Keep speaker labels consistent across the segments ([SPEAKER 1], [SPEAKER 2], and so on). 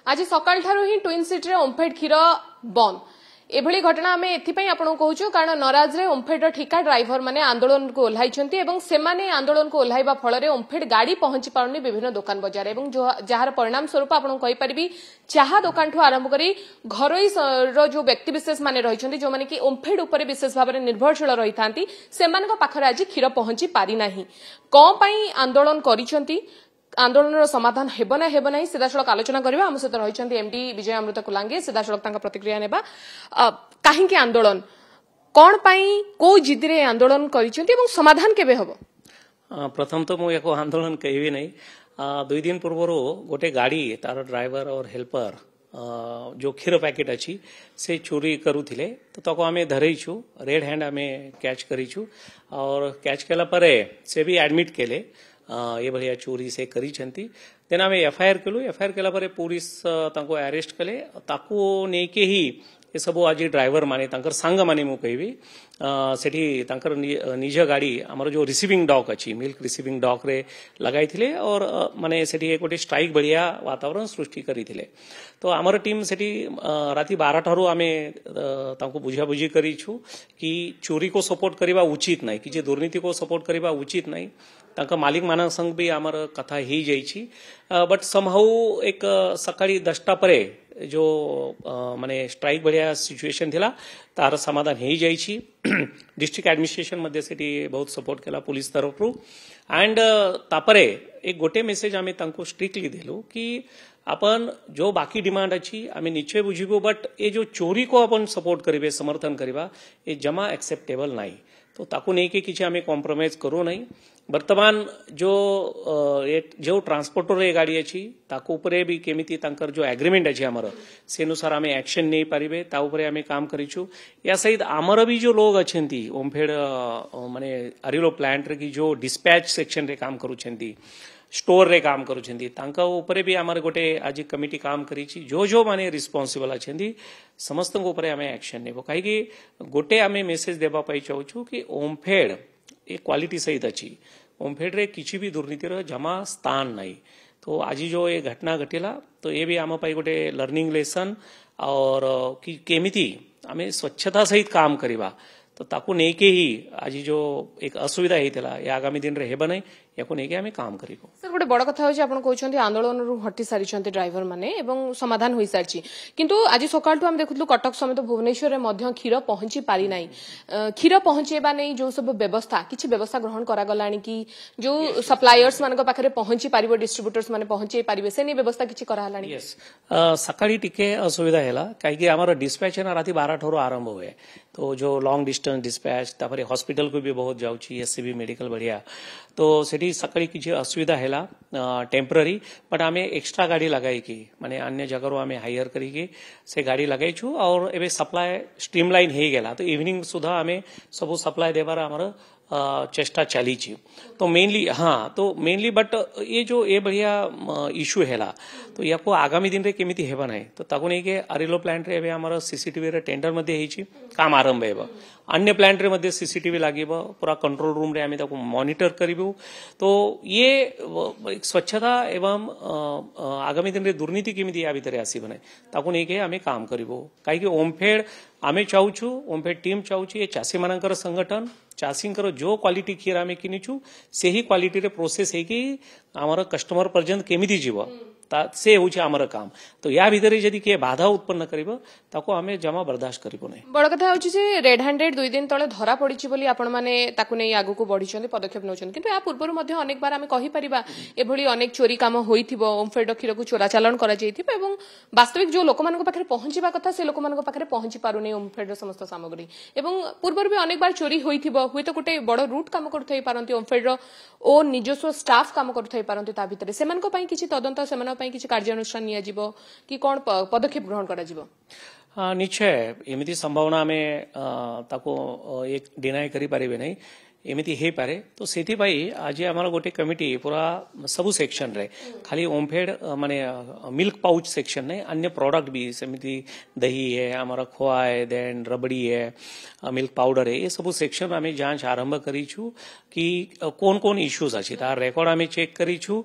[SPEAKER 1] आज सकाल ठारू ही ट्विन सिटी ओमफेड क्षीर बंद एभली घटना आम एथपाई आपको कहूँ कारण नराज रे ओमफेड ठिका ड्राइवर माने आंदोलन को ओह्लाई सेमाने आंदोलन को ओह्लाइबा फल ओमफेड गाड़ी पहुंची पारुनी विभिन्न दुकान बजार एवं जार परिणाम स्वरूप आपको कहीपरि चाहा दुकान ठू आरंभ कर घरोई जो व्यक्ति विशेष माने रही जो माने कि ओमफेड उपर विशेष भाव में निर्भरशील रही था पाखरे आज क्षीर पहुंची पारि नाही कौन पई आंदोलन करिसेंती आंदोलन समाधान हेब ना सीधासलख आलोचना करबा हम सहित रही एमडी विजय अमृत कुलांगे सीधासलख प्रतिक्रिया नेबा कहीं आंदोलन कौन पाई को जिद रे आंदोलन करिसेंती एवं समाधान केबे हबो
[SPEAKER 2] प्रथम तो मुझे आंदोलन कहबी नहीं 2 दिन पूर्व गोटे गाड़ी तार ड्राइवर और हेल्पर जो क्षीर पैकेट अच्छी से चोरी करुले तो तक आम धरईचु रेड हैंड आम कैच करीचु और कैच कला परे से भी एडमिट केले ये भाया चोरी से करी देन आम एफआईआर कलु एफआईआर कला परे पुलिस ताको अरेस्ट कले ताको नेके ही ये सब आज ड्राइवर माने तांकर सांग माने मु कहबी सेठी तांकर निज गाड़ी हमर जो रिसीविंग डॉक अच्छी मिल्क रिसीविंग डॉक रे लगाई थिले और माने सेठी एक गोटे स्ट्राइक बढ़िया वातावरण सृष्टि करी थिले तो आमर टीम सेठी राति 12 ठारू आमे तांको बुझा बुझी करीछु कि चोरी को सपोर्ट करिबा उचित नाही कि दुर्नीति को सपोर्ट करिबा उचित नाही तांका मालिक मान संग भी आमर कथा ही जाइछि बट समहाउ एक सकाळी 10टा परे जो माने स्ट्राइक बढ़िया सिचुएशन थिला तार समाधान हो जाइछि डिस्ट्रिक्ट एडमिनिस्ट्रेशन मध्ये सेठी बहुत सपोर्ट केला पुलिस तरफ रु एंड तापरे एक गोटे मेसेज आमे तांको स्ट्रिक्टली देलु कि अपन जो बाकी डिमांड अच्छी आम निश्चय बुझीबो बट ये जो चोरी को अपन सपोर्ट करिवे समर्थन करिबा ये जमा एक्सेप्टेबल नाही तो ताकू नहीं कि किसी आम कॉम्प्रोमाइज करू नहीं वर्तमान जो ट्रांसपोर्टर ये गाड़ी अच्छी ताकू उपरे भी केमिति तांकर जो एग्रीमेंट अच्छी आमर से अनुसार आम एक्शन नहीं पारिबे ता उपरे आम काम करिछु या सहित आमर भी जो लोग अच्छे ओमफेड माने अरिलो प्लांट रे की जो डिस्पैच सेक्शन रे काम करूछंती स्टोर रे काम करूछंती तांका ऊपर भी आमर गोटे आज कमिटी काम करिछि जो माने रिस्पांसिबल अच्छे समस्त ऊपर आम एक्शन नेबो कहीं गोटे आम मेसेज देबा पाई चाहूँ कि ओमफेड एक क्वालिटी सहित अच्छी ओमफेड रे किसी भी दुर्नीतिर जमा स्थान नहीं तो आज जो ये घटना घटिला तो ये भी आम पाई गोटे लर्निंग लेसन और कि केमिति आम स्वच्छता सहित काम करिबा तो ताकू नेके ही आज जो एक असुविधा होता है आगामी दिन रे हेबा नहीं याको नेके आमे काम करिबो
[SPEAKER 1] सर गोटे बड़ कथा होछि आपण कहउछन्ती आंदोलन रु हटि सारिछन्ती ड्राइवर माने एवं समाधान होई सारछि किंतु आज सकाळ टु हम देखुतलु कटक समेत भुवनेश्वर रे मध्य क्षीर पहुंची पारि नाही क्षीर पहुंचेबा नै जो सब व्यवस्था किछि व्यवस्था ग्रहण करा गलानी कि जो सप्लायर्स मानक पाखरे पहुंची पारिबो डिस्ट्रीब्यूटर्स माने पहुंचे पारिबे से नै व्यवस्था किछि करा हलानी
[SPEAKER 2] यस सकाळी टिके असुविधा हैला काहे कि हमर डिस्पैच ना राति 12 ठोरो आरंभ होए तो जो लॉन्ग डिस्टेंस डिस्पैच तापरे हॉस्पिटल को भी बहुत जाउछि एससीबी मेडिकल बढ़िया तो सेठी सकाळी किछि असुविधा हैला टेम्पररी बट आमे एक्स्ट्रा गाड़ी लगाई की माने अन्य जगह आमे हायर करी के से गाड़ी लगाइछु और एबे सप्लाई स्ट्रीमलाइन हे गेला तो इवनिंग सुधा आमे सब सप्लाई देबार हमर चेष्टा चली तो मेनली बट ये जो ये बढ़िया इश्यू हैला तो याको आगामी दिन रे केमिति हेबा नाही तो ताको नै के अरिलो प्लांट रे एबे हमर सीसीटीवी रे टेंडर मध्ये हेछि काम आरंभ हेबा अन्य प्लांट रे मध्ये सीसीटीवी लागिबो पूरा कंट्रोल रूम रे आमे ताको मॉनिटर करिबो तो ये स्वच्छता एवं आगामी दिन रे दुर्नीति केमिति या भितरे आसीबो नाही ताको नै के आमे काम करिबो काहे कि ओमफेड आमे चाहूछु ओमफेड टीम चाहूछु ये चासी मानकर संगठन चाषींकर जो क्वालिटी क्षीर आम किनिचु से ही क्वालिटी रे प्रोसेस है कि आमर कस्टमर पर्यंत केमिति जीव से होछि आमर काम तो या भितर यदि के बाधा उत्पन्न करिबो ताको आमे जमा बर्दाश्त करिबो नै
[SPEAKER 1] बड़ कथा होछि जे रेड हैंडेड 2 दिन तळे धरा पडिछि बोली आपण माने ताकु नै आगु को बढ़िछन पदक्षेप नौछन किंतु या पूर्व मध्ये अनेक बार आमे कहि परिबा एभली अनेक चोरी काम होइथिबो ओमफेड क्षीर को चोरा चालान करा जैथिबो एवं वास्तविक जो लोकमान को पाखरे पहुंचीबा कथा से लोकमान को पाखरे पहुंची पारु नै ओमफेड समस्त सामग्री एवं पूर्व भी अनेक बार चोरी होइथिबो हुई तो गोटे बड़ रूट काम करथै पारंती ओमफेड रो ओ निजस्व स्टाफ काम करथै पारंती ता भितर सेमान को पई किछि तदंत सेमान पई किछि कार्यानुष्ठान निया जिवो कि कोन पदक्षेप ग्रहण करा जिवो
[SPEAKER 2] निश्चय एमिति संभावना आमे ताको एक डिनाय करी पारिबे नै एमती हो पारे तो से आज आम गोटे कमिटी पूरा सबु सेक्शन रे खाली ओमफेड माने मिल्क पाउच सेक्शन ने अन्य प्रोडक्ट भी सेमती दही है आमर खोआ है देन रबड़ी है मिल्क पाउडर है ये सब सेक्शन आम जांच आरंभ करीछु कि कौन कौन इश्यूज अच्छी तार रेकर्ड आम चेक करीछु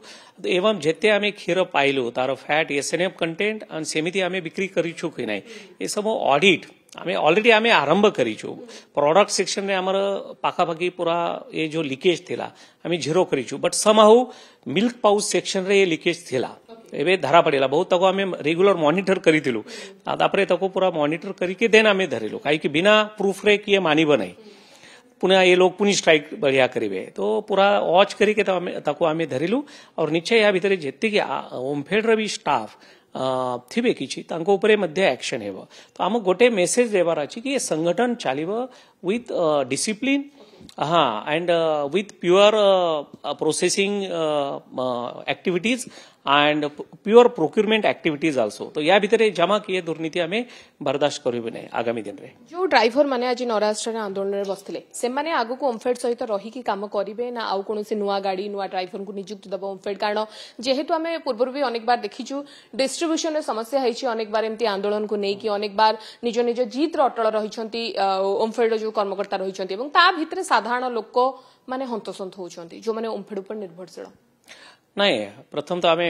[SPEAKER 2] एवं जेते आम क्षीर पाइलु तार फैट एसएनएफ कंटेंट और सेमती आम बिक्री करीछु कि नहीं ये सब ऑडिट आम ऑलरेडी आम आरंभ करीछु प्रोडक्ट सेक्शन में आमर पाखापाखि पूरा ये जो लीकेज थिला आम जीरो करीछु but somehow milk pouch section रे ये लीकेज थिला एबे धरा पड़ेला बहुत तक आम रेगुलर मॉनिटर करिथिलु तापरे तको पूरा मॉनिटर करके देन आम धरिलु काई बिना प्रूफ रे किए मानिब नहीं पुनः ये लोग पुनः स्ट्राइक बढ़िया करेंगे तो पूरा वॉच करके ताको आम धरिलु और निश्चय या भितर जेतिक ओमफेड भी स्टाफ थिबे किछि तांको उपरे मध्य एक्शन हेबो तो आम गोटे मेसेज देवार अछि कि ये संगठन चलिबो विथ डिसिप्लिन हाँ and with pure processing activities and pure procurement activities also तो या भितर जमा किए दुर्नीति आम बर्दाश्त करिबे नै आगामी दिन रे
[SPEAKER 1] जो ड्राइवर माने आज नौराष्ट्र आंदोलन रे बसथिले से माने आगु को ओमफेड सहित रही की काम करिवे ना आउ कोनोसी नुवा गाड़ी नुवा ड्राइवर को नियुक्त दबो ओमफेड कारण जेहेतु आमे पूर्व भी अनेक बार देखिछु डिस्ट्रीब्यूशन रे समस्या हैछि अनेक बार एमती आंदोलन को नै कि अनेक बार निज निज जीत रो अटल रहिछंती ओमफेड जो कर्मकर्ता रहिछंती एवं ता भितरे साधारण लोक माने हंतसंत होउछंती जो माने ओमफेड ऊपर निर्भरशील
[SPEAKER 2] नहीं प्रथम तो आम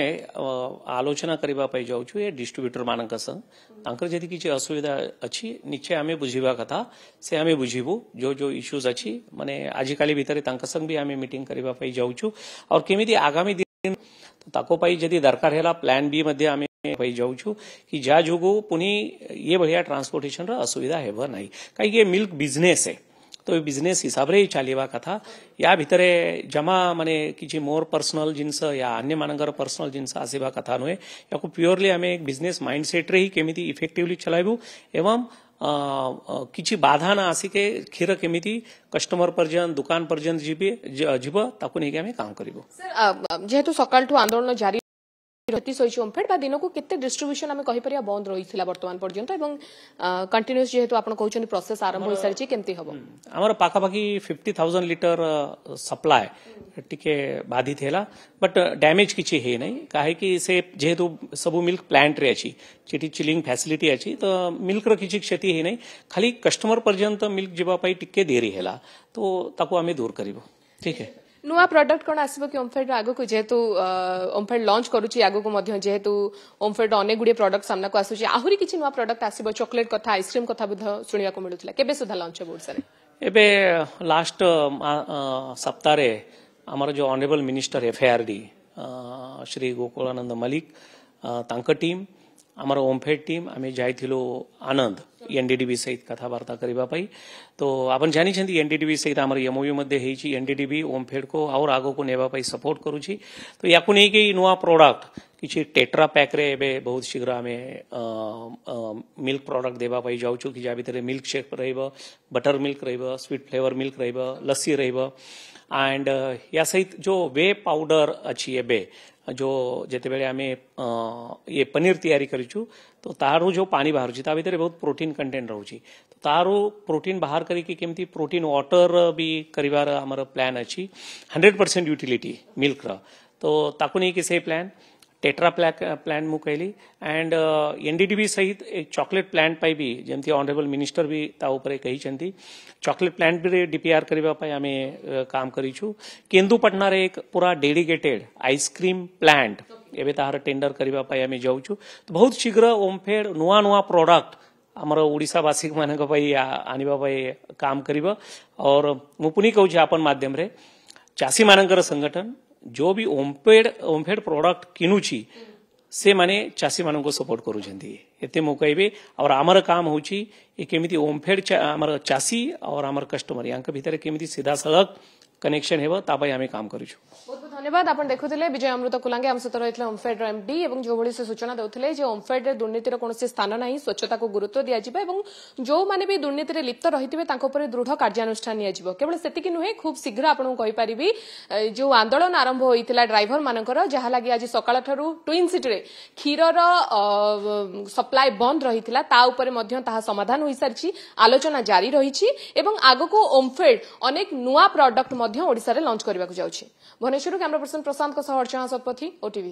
[SPEAKER 2] आलोचना करने जाऊँ ये डिस्ट्रीब्यूटर मानक संग जदि किसी असुविधा अच्छी निश्चय आम बुझा कथा से आम बुझीबू जो जो इश्यूज अच्छी माने आजिकाली भितर संग भी आम मीटिंग करने जाऊँ और केमी आगामी दिन तो ताको जदि दरकार है प्लान बी मध्य आम जाऊँ कि जा जोगु पुनी ये बढ़िया ट्रांसपोर्टेशन असुविधा हेब ना कहीं मिल्क बिजनेस है तो बिजनेस हिसाब रे चलिबा कथा या भितरे जमा माने किछि मोर पर्सनल जिनस या अन्य मानकर पर्सनल जिनस आसीबा कथा नुहे या प्योरली आम एक बिजनेस माइंडसेट रे ही केमिति इफेक्टिवली चलाइबु एवं किछि बाधा ना आसिके क्षीर केमिति कस्टमर पर्यंत दुकान पर्यंत जीव ताकू नहीं आम काम करिबु
[SPEAKER 1] सर जेहेतु सकाल ठू आंदोलन जारी रही ओमफेड दिन को केते डिस्ट्रीब्यूशन आम कहीपर बंद रही बर्तमान पर्यंत एवं कंटिन्यूस जेहेतु आप कहते प्रोसेस आरंभ हो सारी केमती हम
[SPEAKER 2] आमर पाखापाखि 50,000 लिटर सप्लाय टिके बाधित है बट डैमेज किसी है नहीं काहे कि से जेहेतु सबू मिल्क प्लांट रे अच्छी चिटी चिलिंग फैसिलिटी अच्छी तो मिल्क किसी क्षति है नहीं खाली कस्टमर पर्यंत मिल्क जीवाई टिके देरी है तो ताको आम दूर करिबो ठीक है
[SPEAKER 1] नुआ प्रोडक्ट कौन आसब कि ओमफेड आगु को जेहेतु ओमफेड लॉन्च करुची आगु को मध्य जेहेतु ओमफेड अनेक गुड़िए प्रोडक्ट सामना को आसुची आहुरी किछि नुआ प्रोडक्ट आसीबो चॉकलेट कथा आइसक्रीम कथा बुध सुनिया को मिलुतला केबे सुधा लॉन्च बोर्ड सर
[SPEAKER 2] एबे लास्ट सप्ताह रे हमर जो honourable minister FRD Shri Gokulanand Malik तांका टीम आमर ओमफेड टीम आम जाइथिलो आनंद एनडीडीबी सहित कथबार्ता करने तो आपन जानी एनडीडीबी सहित आमर एमओयू मध्ये हेची एनडीडीबी ओमफेड को और आगो को नेबा पई सपोर्ट करूची तो याकू नहीं कि नुआ प्रोडक्ट किछि टेट्रा पैक रे एबे बहुत शीघ्र आमे मिल्क प्रोडक्ट देबा पई जाउछु कि जा भितरे मिल्क शेक रहइबो बटर मिल्क रहइबो स्वीट फ्लेवर मिल्क रहइबो लस्सी रहइबो एंड या सहित जो वे पाउडर अच्छी एबे जो जेते बेले आमे ये पनीर तैयारी करिछु तो तारो जो पानी बाहर ता भितर बहुत प्रोटीन कंटेंट रहउची तो तारो प्रोटीन बाहर करी कि केमती प्रोटीन वाटर भी करिवार हमर प्लान अछि 100% यूटिलिटी मिल्क रा तो ताकू नहीं कि से प्लान टेट्रा प्लान मु कहली एंड एनडीडीबी सहित एक चॉकलेट प्लांट पाई भी जमती ऑनरेबल मिनिस्टर भी ता उपरे कही चंती चॉकलेट प्लांट भी डीपीआर करबा पाई आमे काम करिछु केंदुपटना रे एक पूरा डेडिकेटेड आइसक्रीम प्लांट एबे तार टेंडर करबा पाई आमे जाउछु तो बहुत शीघ्र ओमफेड नुआ नुआ प्रोडक्ट आमर ओडिशावासी मानक पाई आनिबा पाई काम करिबो और मु पुनी कहू छी आपन माध्यम रे चासी मानकर संगठन जो भी ओमफेड प्रोडक्ट किनुची से माने चासी मानन को सपोर्ट करूछंती एते मु कहबे और आमर काम होची ए केमिति ओमफेड आमर चासी और आमर कस्टमर यांक भीतर केमिति सीधा सड़क कनेक्शन हेबो ता पई आमे काम करू छु।
[SPEAKER 1] बहुत बहुत धन्यवाद। आप देखुले विजय अमृत कुलांगे आम सहित रही ओमफेड एमडी और जो भाई से सूचना देते जे ओमफेड दुर्नीतिर कौन स्थान ना स्वच्छता को गुरुत्व दिज्व और जो मैंने भी दुर्नीति लिप्त रही दृढ़ कार्यानुष्ठान केवल से नुहे खूब शीघ्र आपको कहीपरि जो आंदोलन आरंभ होता ड्राइवर मानकर जहाँ लगी आज सकाल ट्विन सिटी क्षीर सप्लाई बंद रही समाधान हो सारी आलोचना जारी रही आग को ओमफेड अनेक नुआ प्रडक्ट ओडिशा रे लॉन्च करने को जाउछि। भुवनेश्वर कैमरा पर्सन प्रशांत अर्चना शतपथी ओटीवी।